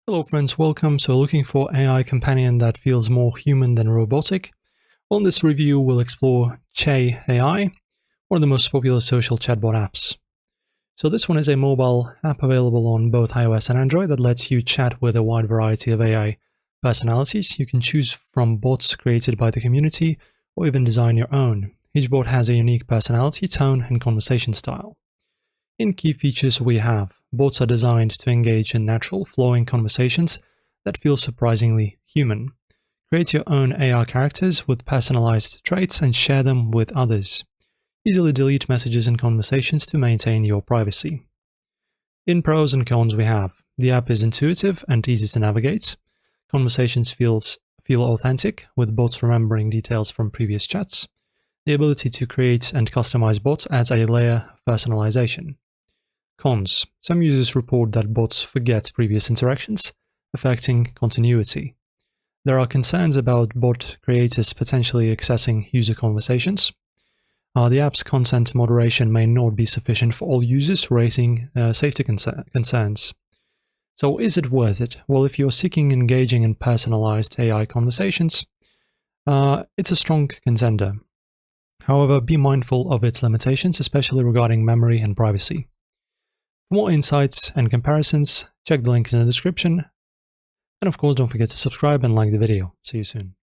Hello friends, welcome. So looking for AI companion that feels more human than robotic? On this review, we'll explore Che AI, one of the most popular social chatbot apps. So this one is a mobile app available on both iOS and Android that lets you chat with a wide variety of AI personalities. You can choose from bots created by the community or even design your own. Each bot has a unique personality, tone, and conversation style. In key features we have, bots are designed to engage in natural, flowing conversations that feel surprisingly human. Create your own AI characters with personalized traits and share them with others. Easily delete messages and conversations to maintain your privacy. In pros and cons we have, the app is intuitive and easy to navigate. Conversations feel authentic, with bots remembering details from previous chats. The ability to create and customize bots adds a layer of personalization. Cons. Some users report that bots forget previous interactions, affecting continuity. There are concerns about bot creators potentially accessing user conversations. The app's content moderation may not be sufficient for all users, raising safety concerns. So is it worth it? Well, if you're seeking engaging and personalized AI conversations, it's a strong contender. However, be mindful of its limitations, especially regarding memory and privacy. For more insights and comparisons, check the links in the description. And of course, don't forget to subscribe and like the video. See you soon.